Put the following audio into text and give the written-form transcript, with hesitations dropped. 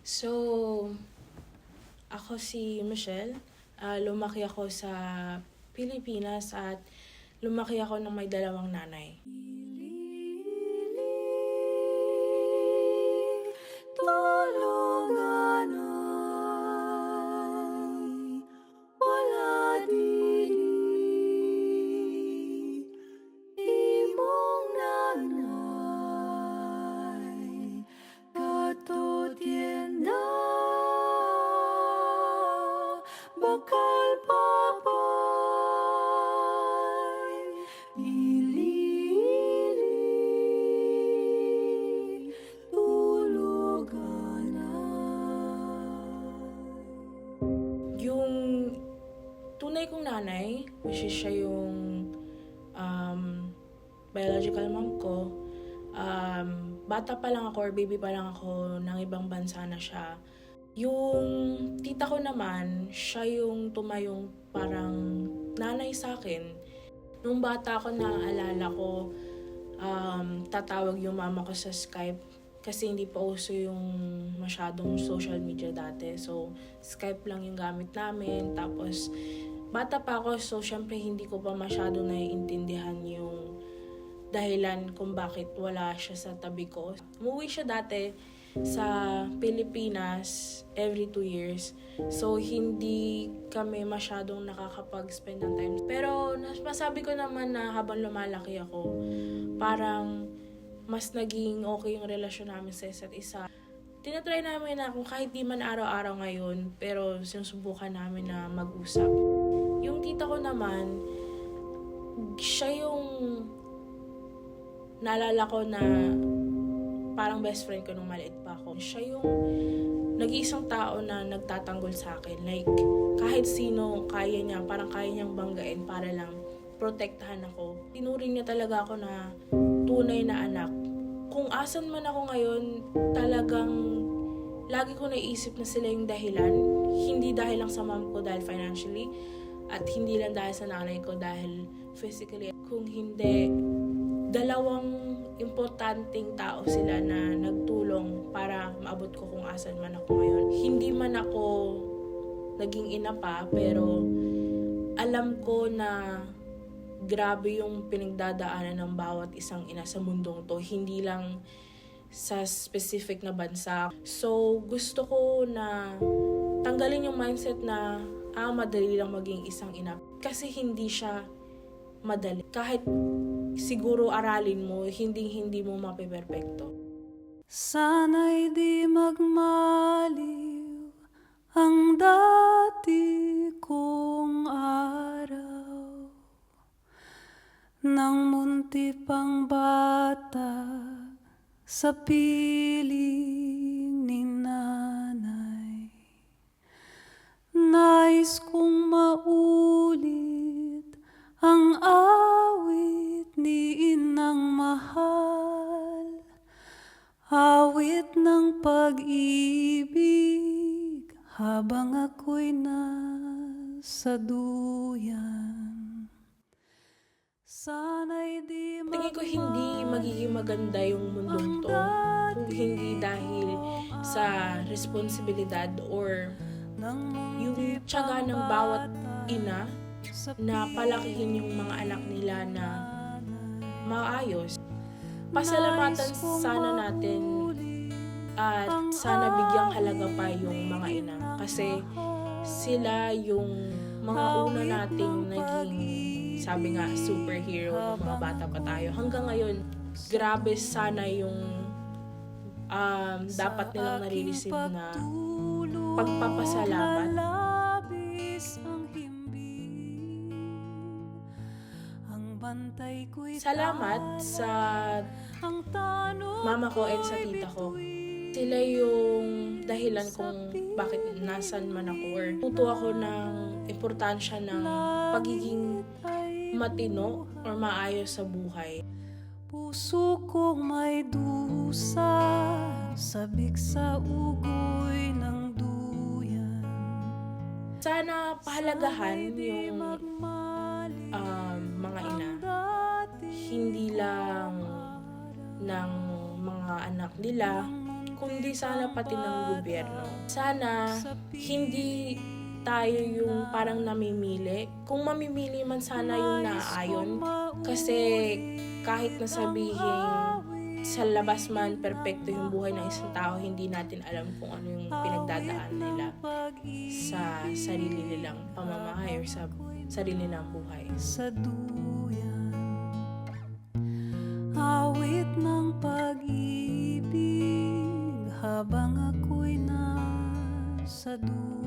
So, ako si Michelle. Lumaki ako sa Pilipinas at lumaki ako ng may dalawang nanay. Tulugan ay wala diri, imong nanay katutyenda bakal papay ilili tulugan Yung tunay kong nanay, which is siya yung biological mom ko, bata pa lang ako or baby pa lang ako, ng ibang bansa na siya. Yung tita ko naman, siya yung tumayong parang nanay sa akin. Nung bata ako, naaalala ko, tatawag yung mama ko sa Skype kasi hindi pa uso yung masyadong social media dati. So, Skype lang yung gamit namin. Tapos, bata pa ako, so syempre hindi ko pa masyado naiintindihan yung dahilan kung bakit wala siya sa tabi ko. Umuwi siya dati sa Pilipinas every 2 years. So, hindi kami masyadong nakakapag-spend ng time. Pero, masabi ko naman na habang lumalaki ako, parang mas naging okay yung relasyon namin sa isa't isa. Tinatry namin na kung kahit di man araw-araw ngayon, pero sinusubukan namin na mag-usap. Yung tita ko naman, siya yung naalala ko na parang best friend ko nung maliit pa ako. Siya yung nag-iisang tao na nagtatanggol sa akin. Like, kahit sino kaya niya, parang kaya niyang banggain para lang protektahan ako. Tinuring niya talaga ako na tunay na anak. Kung asan man ako ngayon, talagang lagi ko naisip na sila yung dahilan. Hindi dahil lang sa mom ko dahil financially, at hindi lang dahil sa nanay ko dahil physically. Kung hindi, dalawang importanteng tao sila na nagtulong para maabot ko kung asan man ako ngayon. Hindi man ako naging ina pa, pero alam ko na grabe yung pinagdadaanan ng bawat isang ina sa mundong to. Hindi lang sa specific na bansa. So, gusto ko na tanggalin yung mindset na madali lang maging isang ina. Kasi hindi siya madali. Kahit siguro aralin mo, hindi mo mapiperfecto. sana'y di magmaliw ang dati kong araw nang munti pang bata sa piling ni nanay. Nais kong maulit ang awit ni inang mahal, awit ng pag-ibig habang ako'y nasa duyan. Sana'y di Tingin ko hindi magiging maganda yung mundong to kung hindi dahil sa responsibilidad or yung tiyaga ng bawat ina na palakihin yung mga anak nila na maayos. Pasalamatan sana natin at sana bigyang halaga pa yung mga ina kasi sila yung mga una nating naging, sabi nga, superhero ng mga bata pa tayo. Hanggang ngayon, grabe sana yung dapat nilang nare-receive na pagpapasalamat. Salamat sa mama ko and sa tita ko. Sila yung dahilan kung bakit nasan man ako or tuto ako ng importansya ng pagiging matino or maayos sa buhay. Puso kong may dusa, sabik sa ugoy ng duyan. Sana pahalagahan yung mga ina. Hindi lang ng mga anak nila, kundi sana pati ng gobyerno. Sana hindi tayo yung parang namimili. Kung mamimili man sana yung naaayon. Kasi kahit nasabihin sa labas man perpekto yung buhay ng isang tao, hindi natin alam kung ano yung pinagdadaan nila sa sarili nilang pamamahay or sa sarili nilang buhay. Sa duyan, awit ng pag-ibig habang ako'y nasa duyan.